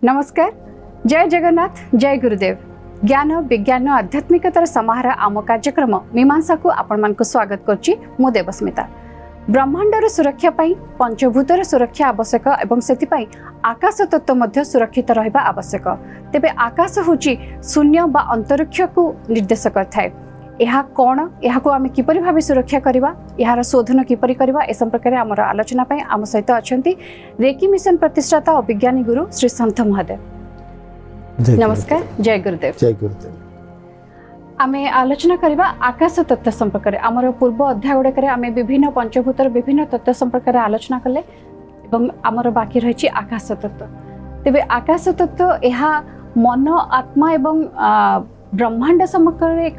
नमस्कार, जय जगन्नाथ, जय गुरुदेव। ज्ञान विज्ञान आध्यात्मिकतार समाहार आम कार्यक्रम मीमांसा को आपण मानक स्वागत करछि मु देवस्मिता। ब्रह्मांडर सुरक्षा पाई पंचभूतर सुरक्षा आवश्यक एवं सेति पाई आकाश तत्व मध्य सुरक्षित रहबा आवश्यक। तेबे आकाश होछि शून्य बा अंतरिक्ष को निर्देश करथाय। यह कौन, यह को आम किपरि भाव सुरक्षा करवा, यार शोधन किपरि करवा, ए संपर्क में आमर आलोचना पाई आम सहित अछंती रेकी मिशन प्रतिष्ठाता और विज्ञानी गुरु श्री संत महादेव। नमस्कार, जय गुरुदेव। जय गुरुदेव। आमे आलोचना करवा आकाश तत्व संपर्क में। आमर पूर्व अध्याय गुड़े आमे विभिन्न पंचभूतर विभिन्न तत्व संपर्क में आलोचना कले एवं आमर बाकी रही आकाश तत्व। तेबे आकाश तत्व यह मन आत्मा एवं ब्रह्मांड समग्र एक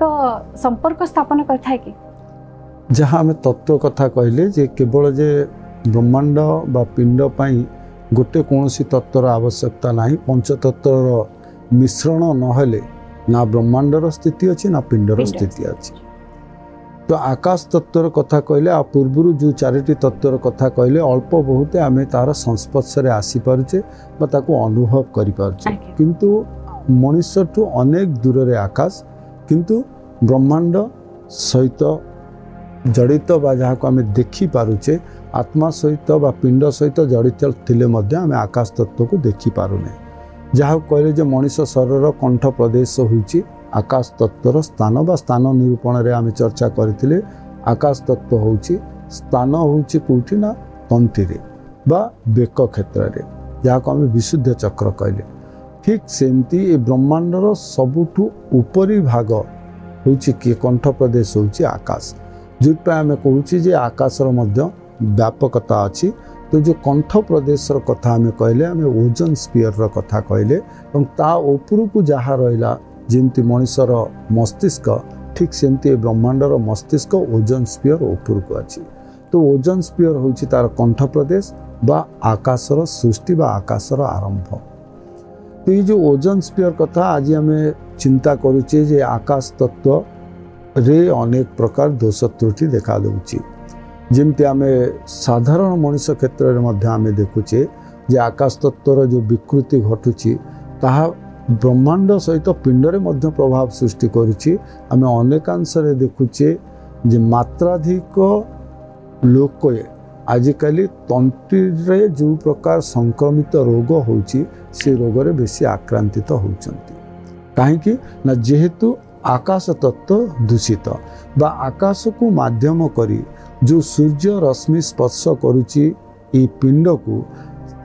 संपर्क स्थापन करता है कि जहाँ आम तत्व कथा कहले जे केवल जे ब्रह्मांड बा पिंड पाई गोटे कौनसी तत्वर आवश्यकता नहीं। पंचतत्वर मिश्रण नहेले ना ब्रह्मांडर स्थिति अच्छी ना पिंडर स्थिति अच्छी। तो आकाश तत्वर कथा कहले आ पूर्व जो चारिटी तत्वर कथा कहले अल्प बहुत आम तार संस्पर्श में आसी पारुचे बा ताको अनुभव करि पारुचे। किंतु मनुष्यठू अनेक दूर रे आकाश, किंतु ब्रह्मांड सहित जड़ित बा जहाँ को आम देखि पारुचे आत्मा सहित बा पिंड सहित जड़ित थिले मध्य आम आकाश तत्व को देखि पारुने। जहाँ कहले जे मनुष्य शरीर कंठ प्रदेश होइछि आकाश तत्वर स्थान बा स्थान निरूपण रे आम चर्चा करथिले। आकाश तत्व होइछि स्थान होइछि कोठी ना तंती रे बा बेक क्षेत्र रे, जहाँ को आम विशुद्ध चक्र कहले। ठीक सेमती ए ब्रह्मांडर सबुठू उपरी भाग होइछि कि कंठ प्रदेश होइछि आकाश, जोटा आम कहूछि जे आकाशर मध्य व्यापकता अछि। तो जो कंठ प्रदेशर कथा आम कहले आम ओजोन स्फीयर कथा कहले और ता उपरू को जहाँ रहिला जेमती मनुष्यर मस्तिष्क, ठीक सेमती ब्रह्मांडर मस्तिष्क ओजोन स्फीयर उपरू को अछि। तो ओजोन स्फीयर होइछि तार कंठ प्रदेश बा आकाशर सृष्टि बा आकाशर आरंभ। तो ये जो ओजोन स्फीयर कथा आज आम चिंता करुचे जे आकाश तत्व रे अनेक प्रकार दोष त्रुटि देखा दूची। जमती आम साधारण मनुष्य क्षेत्र में आम देखुचे जे आकाश तत्वर जो विकृति घटुची ताहा ब्रह्मांड सहित पिंडरे मध्य प्रभाव सृष्टि करुची। आम अनेकांश देखुचे जे मात्राधिक लोक आजिकाली तंत्री रे जो प्रकार संक्रमित रोग होची से रोग रे बेसी आक्रांतित होचंती। काहेकि ना जेहेतु आकाश तत्व दूषित बा आकाश को माध्यम करी जो सूर्य रश्मि स्पर्श करुची ई पिंड को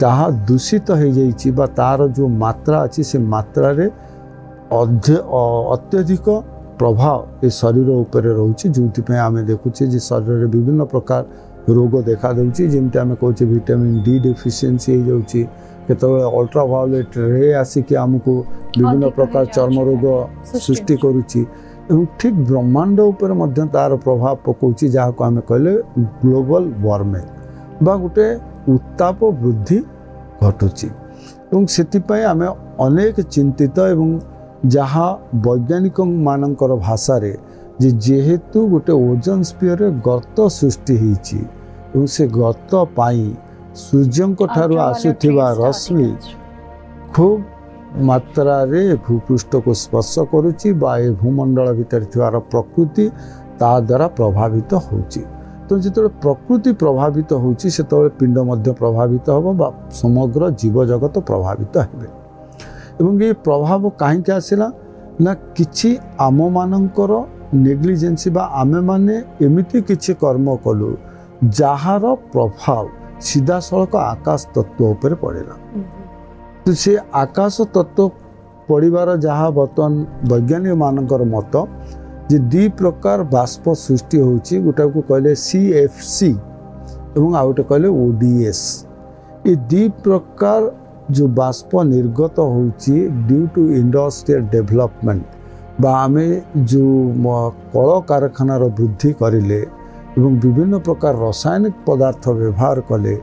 ताहा दूषित हो जाइछि बा तार जो मात्रा अछि से मात्रा रे अत्यधिक प्रभाव ए शरीर उपरे रहउछि। जोथि पे आमे देखुछि जे शरीर रे विभिन्न प्रकार रोग देखा दूची। जमती आम कहूँ विटामिन डी डेफिशिएंसी हो जाऊँगी, केतबेले अल्ट्रावायोलेट रे आसिक आमको विभिन्न प्रकार चर्म रोग सृष्टि करुच्ची। ठीक ब्रह्मांड उपर मध्य तार प्रभाव पकाउछि जहाँ को आम कहले ग्लोबल वार्मिंग बा गोटे उत्ताप वृद्धि घटुची। से आम अनेक चिंतित एवं जहाँ वैज्ञानिक मानकर भाषा रे जेहेतु गोटे ओजोन स्फीयर रे गर्त सृष्टि होइछि एवं से गर्त पाई सूर्यंक ठारू आसुथिबा रश्मि खूब मात्रा रे भूपृष्ठ को स्पर्श करुच्ची बा ए भूमंडल भितर थिबार प्रकृति ता द्वारा प्रभावित होउछि। तो जिते प्रकृति प्रभावित होउछि सेतबेले पिंड मध्य प्रभावित होबो बा समग्र जीव जगत प्रभावित हेबे। एवं ये प्रभाव काहेकि आसिला ना किछि आम मानकर नेग्लिजेंसी बा आमे माने एमिति किछि कर्म कलु जहार प्रभाव सीधा सड़क आकाश तत्व उपर पड़ेला। तो से आकाश तत्व पड़िबार जहाँ बर्तमान वैज्ञानिक मानकर मत जे दी प्रकार बाष्प सृष्टि होउछि, गोटा को कहले CFC एवं आउटे कहले ODS। ये दी प्रकार जो बाष्प निर्गत होउछि ड्यू टू इंडस्ट्रियल डेवलपमेंट बा आमे जो कल कारखानार वृद्धि करिले एवं विभिन्न प्रकार रासायनिक पदार्थ व्यवहार कले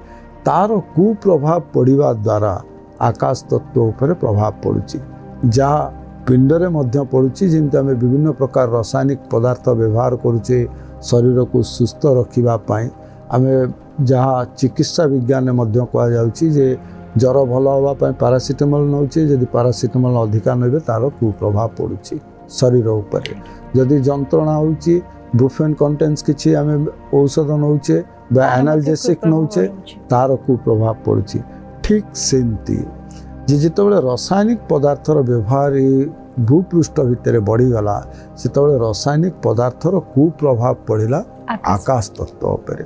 तार कुप्रभाव पड़िबा द्वारा आकाश तत्व उपर प्रभाव पड़ुछि, जहाँ पिंडरे मध्य पड़ुछि। जेमती आमे विभिन्न प्रकार रासायनिक पदार्थ व्यवहार करुचे शरीर को सुस्थ रखिबा पाई। आमे जहाँ चिकित्सा विज्ञान मध्य कहा जाउछि जे जर भल हाँपाई पारासीटामोल नौचे जदि पारासीटामोल अधिका नेबे तार कुप्रभाव पड़ुछि शरीर उपर जदि जंत्रणा होउछि ब्रुफेन कंटेंट्स किछि आमे औषध नौचे बा एनाल्जेसिक नौचे तार कुप्रभाव पड़ुछि ठीक सेमती जे जेतेबेले रासायनिक पदार्थर व्यवहार भूपृष्ठ भितर बढ़ीगला सेतेबेले रासायनिक पदार्थर कुप्रभाव पड़िला आकाश तत्व उपरे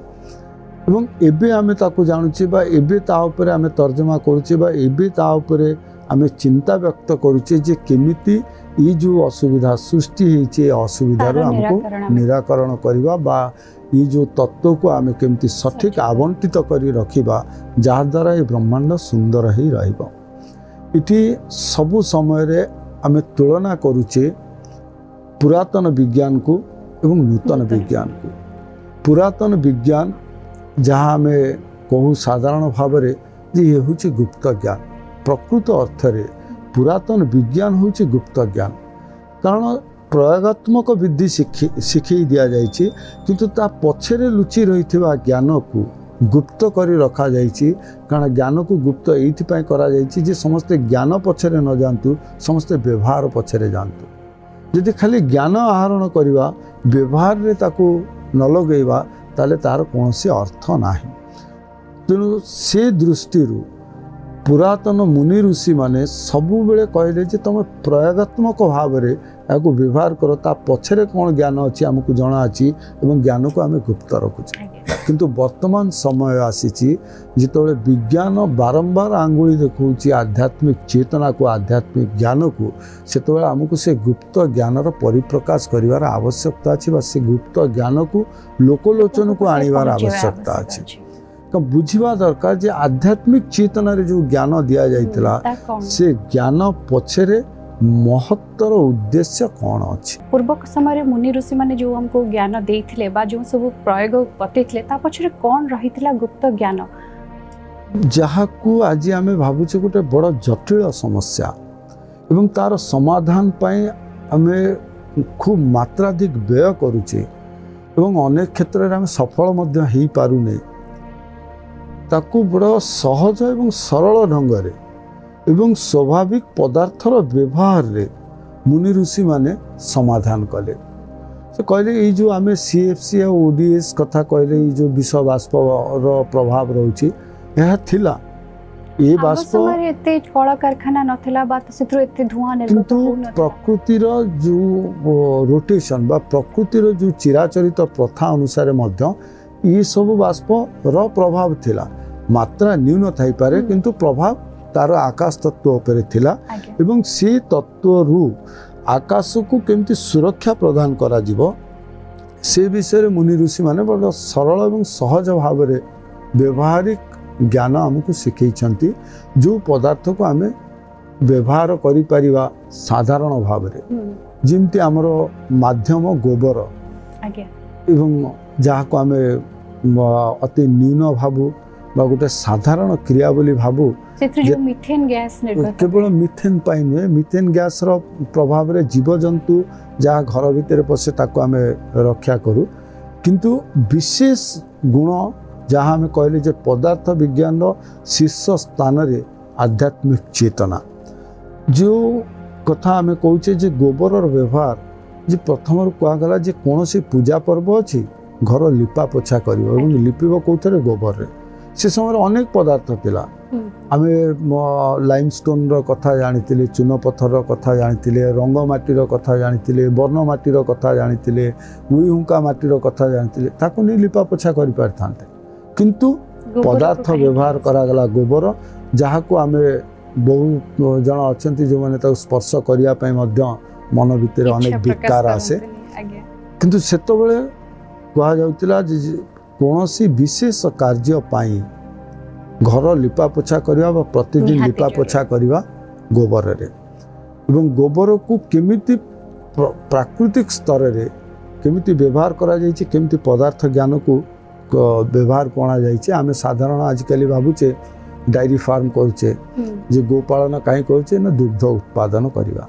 एवं एबे आमे ताकू जानुचे बा एबे ता उपरे आमे तर्जमा करूचे बा एबे ता उपरे आमे चिंता व्यक्त करूचे जे केमिति ई जो असुविधा सृष्टि होइचे असुविधार हमको निराकरण करबा बा ई जो तत्व को आमे केमिति सठिक आवंटित करी रखिबा जहा द्वारा ए ब्रह्मांड सुंदर ही रहइबो इति सबु समय रे आमे तुलना करूचे पुरातन विज्ञान को एवं नूतन विज्ञान को पुरातन विज्ञान जहाँ आम कहू साधारण भाव में जे ये हूँ गुप्त ज्ञान प्रकृत अर्थ रे पुरातन विज्ञान हूँ गुप्त ज्ञान कारण प्रयोगात्मक विधि शिखई दि जाइए किंतु ता पछरे लुचि रही ज्ञान को गुप्त करी रखा जाइए कारण ज्ञान को गुप्त ये करा जाइए जे समस्ते ज्ञान पछरे न जानतु समस्ते व्यवहार पछरे जानतु यदि खाली ज्ञान आहरण करवा व्यवहार रे ताकू न लगेवा ताले तार कौन से अर्थ नाही तेणु से दृष्टि पुरातन मुनि ऋषि माने सबु बेले कहले जे तुम प्रयोगात्मक भाव में या व्यवहार कर ता पछरे कौन ज्ञान अच्छी आमको जना अच्छी एवं ज्ञान को आम गुप्त रखुचे किंतु वर्तमान समय आसी जिते विज्ञान बारंबार आंगुली देखा आध्यात्मिक चेतना को आध्यात्मिक ज्ञान को से आमको से गुप्त ज्ञानर परिप्रकाश करिवार आवश्यकता अच्छी से गुप्त ज्ञान को लोकलोचन को आनिवार आवश्यकता अच्छी तो बुझा दरकार जे आध्यात्मिक चेतना रे जो ज्ञान दिया जाइतला से ज्ञान पछरे महत्तर उद्देश्य कौन अच्छी पूर्व समय मुनि ऋषि माने जो हमको ज्ञान देइथिले बा जो सब प्रयोग बतैथिले ता पछरे कौन रहितला गुप्त ज्ञान जहाँ को आज आम भावुचे गोटे बड़ जटिल समस्या एवं तार समाधान पाई आमे खूब मात्राधिक व्यय करुचे एवं अनेक क्षेत्र में आम सफल मध्य हो पारुने ताकू बड़ सहज एवं सरल ढंग रे एवं स्वाभाविक पदार्थर व्यवहार रे मुनि ऋषि माने समाधान कले से कहले ये जो आम सीएफसी और ओडीएस कथा कहले ये जो विष बाष्प प्रभाव रोचे यह थिला ये बाष्प एते कल कारखाना नथिला बात सेथरो एते धुआं निर्गत हो न प्रकृतिर जो रोटेशन बा प्रकृतिर जो चिराचरित प्रथा अनुसार मध्य ये सब बाष्प रो प्रभाव थिला मात्रा न्यून थाई पारे किंतु प्रभाव तार आकाश तत्व उपरे थिला एवं से तत्व रु आकाश को केमती सुरक्षा प्रदान करा जीवो से विषय मुनि ऋषि माने बड़ सरल एवं सहज भाव में व्यवहारिक ज्ञान आमको शिखई जो पदार्थ को आम व्यवहार करि परिवा साधारण भाव में जिमती आमर माध्यम गोबर एवं जहाँ को आम अति न्यून भावु बा गोटे साधारण क्रिया बोली भावु मिथेन गैस केवल मिथेन पाई नुहे मिथेन गैस रो प्रभाव रे जीव जंतु जहाँ घर भितर पशे ताको आम रक्षा करूँ किंतु विशेष गुण जहाँ आम कहले जे पदार्थ विज्ञान शीर्ष स्थान रे आध्यात्मिक चेतना जो कथा आम कहचे जे गोबर व्यवहार जे प्रथम कहगला जे कौन सी पूजा पर्व अच्छी घर लिपा पोछा कर लिपिब कौन गोबर रे से समय अनेक पदार्थ थिला आम लाइमस्टोन कथा जानी चून पत्थर कथा जानी रंग माटीर कथा जानी वर्ण माटीर कथा जानी मुईहुंका माटीर कथा जानी ताको नहीं लिपा पोछा कर पारि किंतु पदार्थ व्यवहार करागला गोबर जहाँ को आम बहु जन अच्छा जो मैंने स्पर्श करने मन भितर अनेक विकार आसे किंतु सेतबेले कहा जाउतिला कौन सी विशेष कार्य पाई घर लिपा पोछा करवा बा प्रतिदिन लिपा पोछा करवा गोबर रे एवं गोबर को केमिति प्राकृतिक स्तर रे केमिति व्यवहार करा जाइछि केमिति पदार्थ ज्ञान को व्यवहार करा जाइछि आमे साधारण आजिकली भाबुचे डायरी फार्म करछे जे गोपालन कहीं करछे ना दुग्ध उत्पादन करवा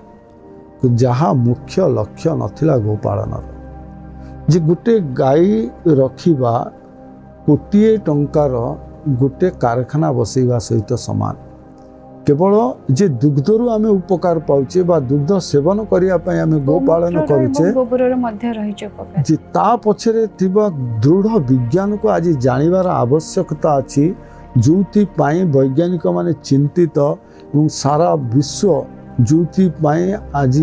तो जहाँ मुख्य लक्ष्य नथिला गोपालन जे गोटे गाई रखिबा कोटिए टंकार गोटे कारखाना बसैवा सहित समान केवल जे दुग्धरू आम उपकार पाचे बा दुग्ध सेवन करने आम गोपालन करुचे जे ता पछरे थिबा दृढ़ विज्ञान को आज जानिबार आवश्यकता अछि जोथि पाई वैज्ञानिक माने चिंतित और सारा विश्व जोथि पाई आज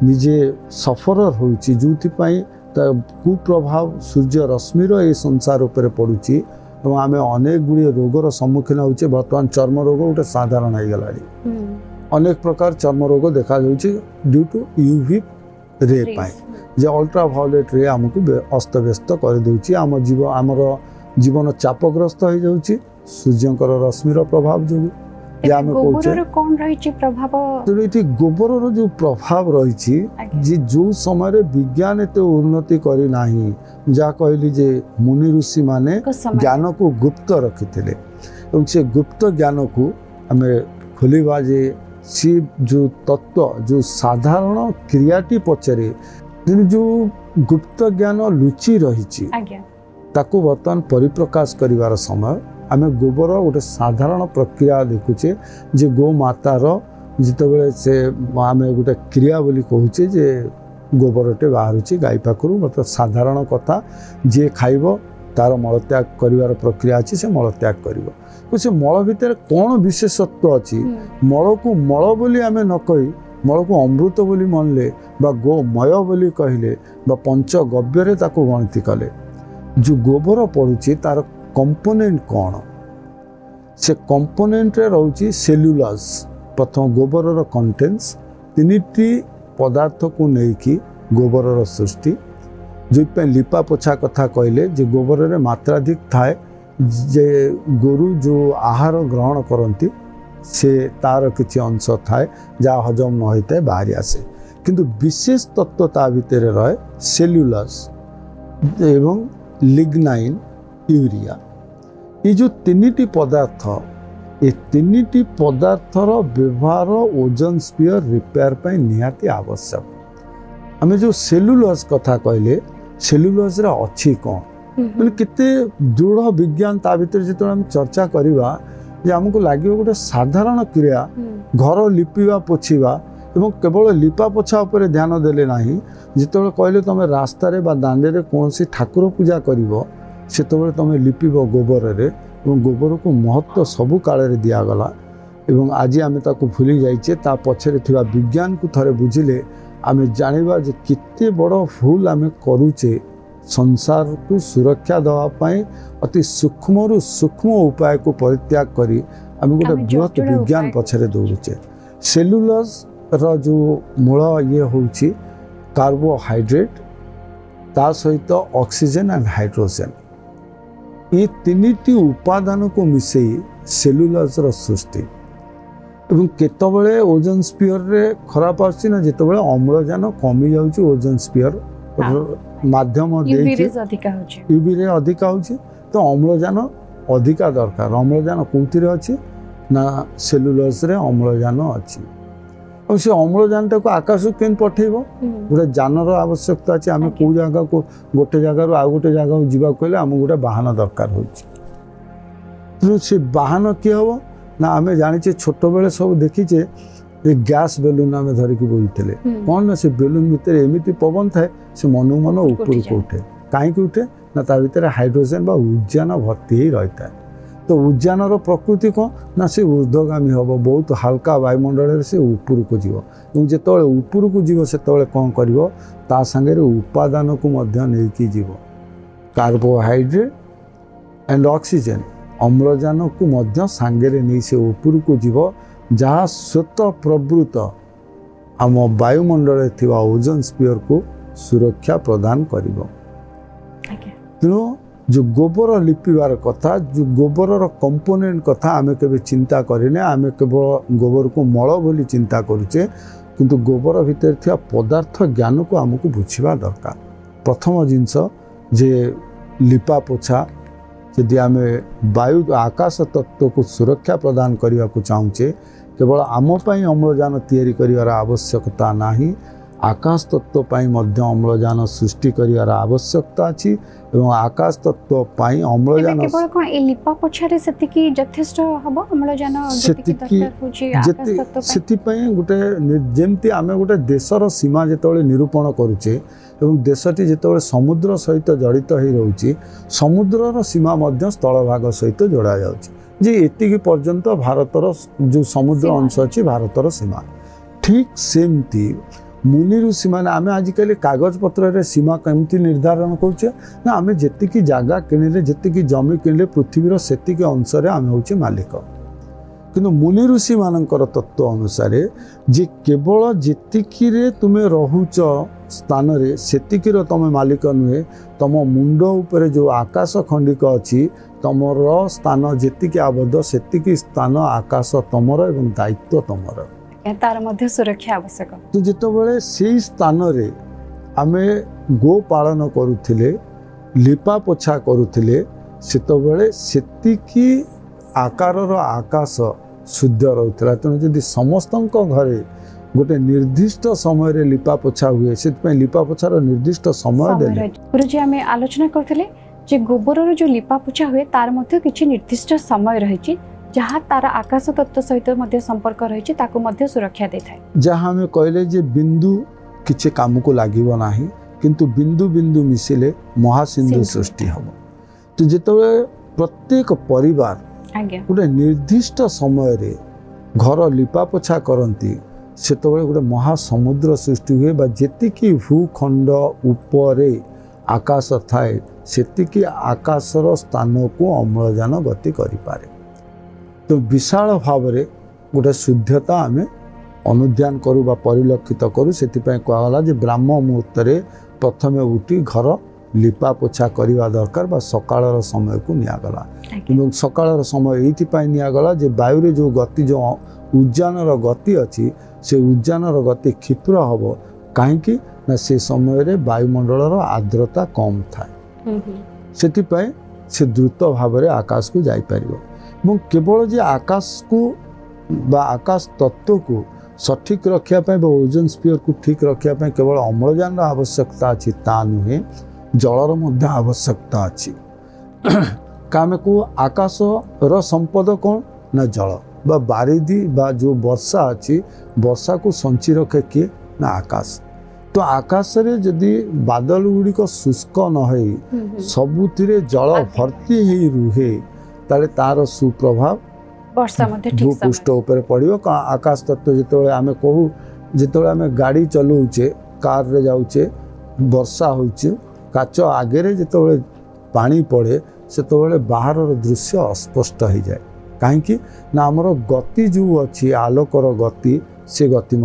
निजे सफर होउची जोथि पाई कुप्रभाव सूर्य रश्मिर ए संसार उपर पड़ुची और आम अनेक गुड़िए रोगर सम्मुखीन होचे बर्तमान चर्म रोग गोटे साधारण हो गला अनेक प्रकार चर्म रोग देखा ड्यू टू यूवी रे पाए जे अल्ट्राभायोलेट रे आमको अस्तव्यस्त कर दूची आम जीवन चापग्रस्त हो जाउची सूर्यंकर रश्मिर प्रभाव जो गोबर जो प्रभाव रही जो समय विज्ञान एत उन्नति करना जहाँ कहली जे मुनि ऋषि माने ज्ञान को गुप्त रखी से गुप्त ज्ञान को आम खोलिबा जे सी जो तत्व जो साधारण क्रियाटी पचरे जो गुप्त ज्ञान लुचि रही ताकू बर्तमान परिप्रकाश करिवार समय आम गोबर गोटे साधारण प्रक्रिया देखुचे जे गो मातार जिते से आम गोटे क्रिया बोली कहूचे जे गोबरटे बाहर गाई पाखु मतलब साधारण कथा जे खाइब तार मलत्याग करिवार प्रक्रिया अच्छी से मलत्याग कर से मल भितर कौन विशेषत्व अच्छी मल को मल बोली आम न कही मल को अमृत बोली मनले बा गोमय बोली कहले बा पंचगव्य ताको गणति कले जो गोबर पड़ुची तार कंपोनेंट कौन से कंपोनेंट रे रहउची सेल्युलोज प्रथम गोबर कंटेन्स तीनिटी पदार्थ को लेकिन गोबर सृष्टि जो लिपा पोछा कथा कहले जे गोबर रे मात्राधिक थाए जे गोरु जो आहार ग्रहण करती से तार किसी अंश थाए जहाँ हजम न होता है बाहरी आसे किंतु विशेष तत्व ता भितर रहे सेल्युलोज एवं लिग्नाइन यूरिया ये जो तीनिटी पदार्थ ये तीनिटी पदार्थर व्यवहार ओजोन स्फीयर रिपेयर पर निहाती आवश्यक आम जो सेल्युलोज कथा कहले सेल्युलोज रे अच्छी कौन मैंने केते दृढ़ विज्ञान ता भीतर जो आम चर्चा करवा जे आमको लगे गोटे साधारण क्रिया घर लिपिवा पोछिवा एवं केवल लिपा पोछा उपर ध्यान देले नाही जिते कहले तुम रास्तार दांडे कौन ठाकुर पूजा करिवो सेतबेले तुम लिपिब गोबर रे एवं गोबर को महत्व सबु काल दिगला एवं आज आम ताको भूली जाइए ता पछरे थिबा विज्ञान को थरे बुझिले आम जानिबा जे केते बड़ भूल आम करूचे संसार को सुरक्षा देवाई अति सूक्ष्म सूक्ष्म उपाय को परित्याग करी आम गोटे बृहत विज्ञान पछरे दौड़ुचे सेल्युलोज रो जो मूल ये होउची कार्बोहाइड्रेट ता सहित ऑक्सीजन एंड हाइड्रोजन ये तीनिटी उपादान को मिसई सेल्युलोज रो सृष्टि एवं केतबेले ओजोन स्फीयर रे खराब आछि ना जेतबेले अम्लजान कमी जाउची ओजोन स्फीयर माध्यम यूवी रे अधिका होची तो अम्लजान अधिका दरकार अम्लजान कोउतिरे अछि ना सेल्युलोज रे अम्लजान अछि और से अम्लजान को आकाश केन पठेब गोटे जानर आवश्यकता अच्छे आम कौ जगह को गोटे जगार आउ गोटे जगह जावा कहले आम गोटे बाहन दरकार हो से बाहन किए हम ना आम जाचे छोट बेले सब देखीचे गैस बेलून आम धरिकी बोलते कौन ना से बेलून भितर एमती पवन थाए से मनु मन ऊपर को उठे कहीं उठे ना ता भीतर हाइड्रोजन उद्यान भर्ती ही रही है तो उद्यान प्रकृति कौन ना से ऊर्ध्वगामी हम बहुत हल्का वायुमंडल से ऊपर को जीव जो ऊपर को जीव से कौन कर सांगे उपादान को नहीं जीव कार्बोहाइड्रेट एंड ऑक्सीजन अम्लजान को सांगे नहीं से ऊपर को जीव जहाँ स्वत प्रवृत्त आम वायुमंडल थिबा ओजोन स्फीयर को सुरक्षा प्रदान करिवो तेणु जो गोबर लिपिबार कथा जो गोबर कंपोनेंट कथा आम के चिंता करें आम केवल गोबर को मल बोली चिंता करुचे किंतु गोबर भितर थिया पदार्थ ज्ञान को आमको बुझा दरकार प्रथम जिनस जे लिपा पोछा यदि आम वायु आकाश तत्व को सुरक्षा प्रदान करने को चाहूचे केवल आम अम्लजान तैयारी कर आवश्यकता नहीं आकाश तत्व पाई मध्य अम्लजान सृष्टि करिवार आवश्यकता अछि एवं आकाश तत्व पाई अम्लजान केवल कोन ए लिपा पोछारे सेतिकी यथेष्ट हबो अम्लजान सेतिकी जेति सेति पई गुटे जेमति आमे गुटे देशर सीमा जेतबेले निरूपण करूचे एवं देशटी जेतबेले समुद्र सहित जड़ित होई रहउची समुद्रर सीमा मध्य स्थल भाग सहित जोड़ा जाउची जे एतिकी पर्यंत भारतर जो समुद्र अंश अछि भारतर सीमा ठीक सेमती मुनि ऋषि मैंने आम आजिकल कागज पत्र सीमा केमती निर्धारण करुचे ना आम जी जगह किणिले जी जमी किणिले पृथ्वीर से अंश आम हूँ मालिक किंतु मुनि ऋषि मानकर तत्व अनुसार जे केवल जी तुम्हें रोच स्थान सेतिकीर तुम मालिक नुहे तुम मुंड उपरे जो आकाश खंडिक अच्छी तुमर स्थान जी आबद्ध से स्थान आकाश तुमर एवं दायित्व तुमर तार मध्य सुरक्षा आवश्यक तो जितेबाला से स्थान रे आमे गो पालन करुथिले लिपा पोछा करुथिले सेतबेले सेतिकी आकारर आकाश शुद्ध रहउतला तेणु जदि समस्तक घरे गोटे निर्दिष्ट समय रे लिपा पोछा हुए से लिपा पोछार निर्दिष्ट समय देले गुरुजी आमे आलोचना करथिले जे गोबरर जो लिपा पोछा हुए तार मध्य किछि निर्दिष्ट समय रहिछि जहाँ तार आकाश तत्व सहित मध्य संपर्क रही ताकू मध्य सुरक्षा दे थाए जहाँ हमें कहले जे बिंदु किछि काम को लागिबो नाही किंतु बिंदु बिंदु मिसिले महासिंधु सृष्टि हम तो जेतबे प्रत्येक परिवार गोटे निर्दिष्ट समय रे घर लिपा पोछा करती सेतबे गोटे महासमुद्र सृष्टि हुए बा जेतिकी भूखंड उपरे आकाश थाए सेतिकी आकाशर स्थान को अम्लजान गति करि पारे तो विशाल भाव में गोटे शुद्धता आम अनुध्यान करूँ परिलक्षित करूँ से कहला जे ब्राह्म मुहूर्त प्रथमे उठी घर लिपा पोछा करवा दरकार बा सकाळर समय को निगला सकाळर समय ये निगला जे वायु जो गति जो उद्यानर गति अच्छी से उद्यानर गति क्षिप्र हम कहीं ना से समय वायुमंडलर आर्द्रता कम थाए से द्रुत भाव में आकाश को जापर केवल जे आकाश को बा आकाश तत्व को सठिक रखापी ओजोन स्फीयर को ठीक रखापी केवल अम्लजान आवश्यकता अच्छी ता नुहे जलर मध्य आवश्यकता अच्छी कामे को आकाश र संपद कौन ना जल बा बारिदी बा जो वर्षा अच्छी वर्षा को संची रखे किए ना आकाश तो आकाश रे जदि बादल गुड़िक शुष्क न सबुथिरे जल भर्ती ही रुहे ताले तार सुप्रभाव भूपृष्ठ उपर पड़ो आकाश तत्व जिते आम कहू जिते आम गाड़ी चलाऊे कार रे जाऊे वर्षा होचे काच आगे जिते पानी पड़े से बाहर दृश्य अस्पष्ट हो जाए कहीं ना आमर गति जो अच्छी आलोकर गति से गति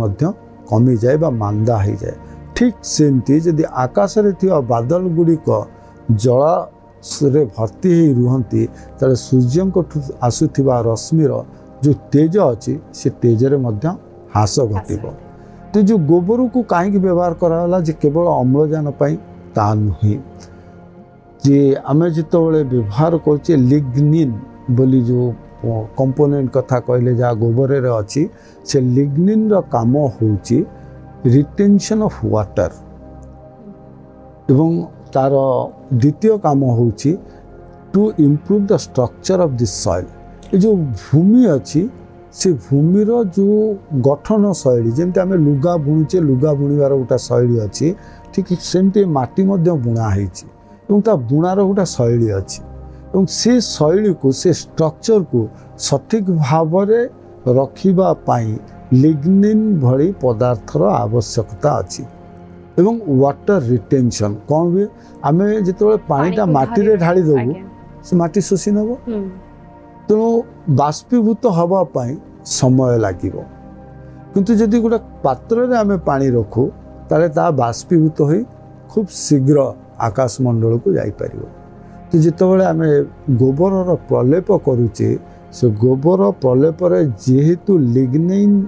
कमी जाए बा मांदा हो जाए ठीक सेमती जदि आकाश रे थिबा बादल गुड़िक जला रे भर्ती ही रुहंती ताले सूर्य को आसुथिबा रश्मिर जो तेज अच्छी से तेजरे मध्य ह्रास घटिबो तो जो गोबर को कहीं व्यवहार कराला जे केवल अम्लजान पाई ता नुहे जे आम जितेबाला व्यवहार करछे लिग्निन बोली जो कंपोनेंट कथा कहले जहाँ गोबर रे अच्छी से लिग्निन रो काम होउची रिटेंशन ऑफ वाटर एवं तार द्वितीय काम होउची to improve the structure of this soil ये जो भूमि अच्छी से भूमिर जो गठन शैली जमी आम लुगा बुणुचे लुगा बुणवार गोटा शैली अच्छी ठीक सेमती माटी बुणा होता बुणार गोटा शैली अच्छी और से शैली को से स्ट्रक्चर को सठिक भाव में रखिबा पाई लिग्निन भली पदार्थर आवश्यकता अच्छी एवं वाटर रिटेंशन कौन हुए आम जो पानीटा माटी रे ढाली देबू से माटी शोषी नब तेणु बाष्पीभूत हवापाई समय लगे किंतु जदि गोटे पात्र रे आम पानी रखू ताले ता बाष्पीभूत हो खूब शीघ्र आकाशमंडल को जापर तो जितेबाला आम गोबर प्रलेप करुचे से गोबर प्रलेप जेहेतु लिग्नाइन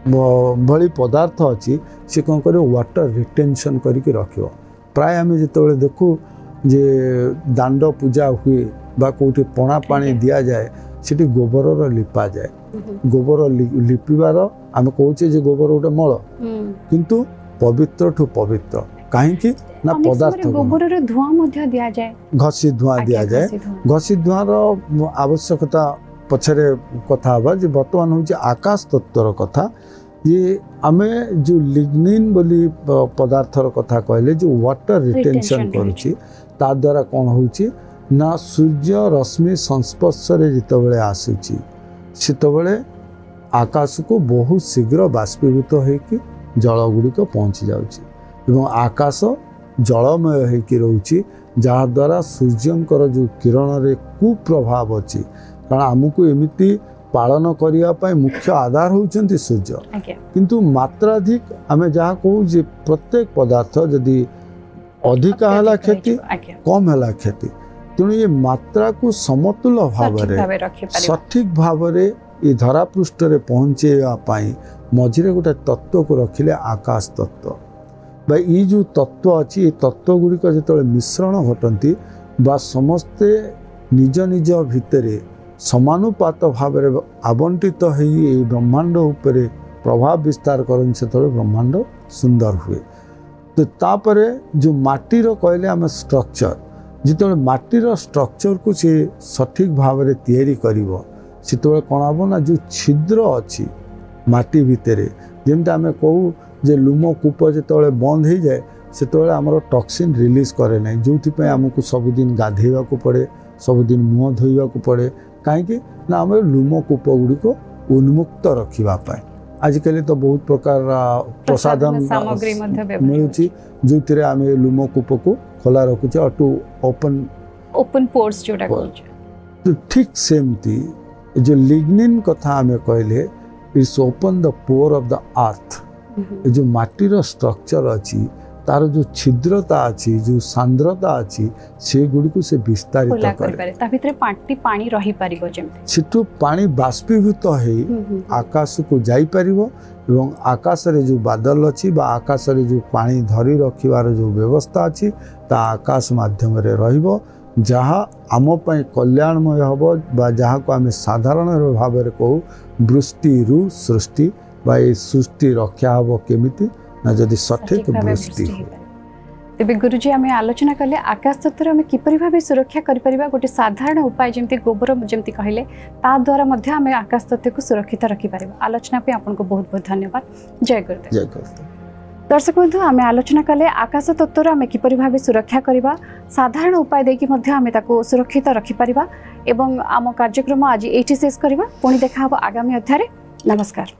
भली पदार्थ अच्छी सी कौन कर वाटर रिटेंशन करके रख प्राय आम जिते देखू जे दांड पूजा हुए बा कौटी पणा पानी दि जाए सीटी गोबर लिपा जाए गोबर लिपिबार आम कहे जे गोबर गोटे मल किंतु पवित्र ठू पवित्र कहीं ना पदार्थ गोबर धुआं मध्य दिया जाए घसी धुआं दिया जाए घसी धुआं आवश्यकता पछरे कथा हवा जे वर्तमान होची आकाश तत्वर कथा ये आमे जो लिग्निन बोली पदार्थर कथा कहले जो वाटर रिटेंशन करूची ता द्वारा कौन होची ना सूर्य रश्मि संस्पर्श रे जितबेले आसुची सेतबेले आकाश को बहुत शीघ्र बाष्पीभूत होइकी जल गुड़िक पहुँची जाउची एवं आकाश जलमय होइकी रहउची जहा द्वारा सूर्यंकर जो किरण रे कुप्रभाव अछि कारण आमको एमिति पालन करने मुख्य आधार होउचंती सूर्य किंतु मात्राधिक आमे जहाँ कहू जे प्रत्येक पदार्थ यदि अधिक है क्षति कम है क्षति तेणु ये मात्रा को समतुल भाव सठिक भाव ये धरा पृष्ठ रे पहुँचेवाई मझिरे गोटे तत्व को रखिले आकाश तत्व बा ये जो तत्व अच्छी तत्व गुड़िक जो मिश्रण घटती बा समस्ते निज निज भितर समानुपात भाव आवंटित हो ब्रह्मांड उपरे प्रभाव विस्तार करन से ब्रह्मांड सुंदर हुए तो तापरे जो माटीर कहले आम स्ट्रक्चर जिते माटीर स्ट्रक्चर को सी सठिक भाव में तैयारी करिवो सेतबेले कौन हम ना जो छिद्र अच्छी माटी भितर जमी आम कहू जे लुमकूप जो बंद हो जाए से आमर टॉक्सिन रिलीज करे ना जो आमको सबुदिन गाधेवा को पड़े सबुदिन मुँह धोवा को पड़े कहीं ना आम लुमकूप गुड़िक उन्मुक्त रखापी आजिकल तो बहुत प्रकार प्रसाधन मिलूँ जो आम लुमकूप को खोला रखुचे और टू ओपन पोर्स तो ठीक सेमती जो लिग्निन कथा आम कहले it's open the pore of the earth जो माटीर स्ट्रक्चर अच्छी तार जो छिद्रता अच्छी जो सांद्रता अच्छी से गुड़ी से विस्तारित सेठू पानी बाष्पीभूत हो आकाश को जाई परिवो एवं आकाश रे जो बादल अच्छी बा आकाश रे जो पानी धरी रखिबार जो व्यवस्था अच्छी ता आकाश माध्यम रे रहिबो जहाँ आम पाई कल्याणमय हम बा जहाँ को आम साधारण भाव में कहू वृष्टि रु सृष्टि बा सृष्टि रक्षा हम केमिति ना जदि सठिक वृष्टि हो तेबे गुरुजी आम आलोचना कले आकाश तत्व आम किपरि भाबे सुरक्षा करिपरिबा गोटे साधारण उपाय जमती गोबर जमती कहले ता द्वारा मध्य आम आकाश तत्व को सुरक्षित रखि परिबा आलोचना पे आपनको बहुत बहुत धन्यवाद जय गुरुदेव जय गुरुदेव दर्शक बंधु आम आलोचना कले आकाश तत्वर आम किपरि भाबे सुरक्षा करिबा साधारण उपाय देकी मध्य आम ताको सुरक्षित रखि परिबा एवं आम कार्यक्रम आज एठी शेष करिबा पुणी देखा आगामी अध्याय नमस्कार।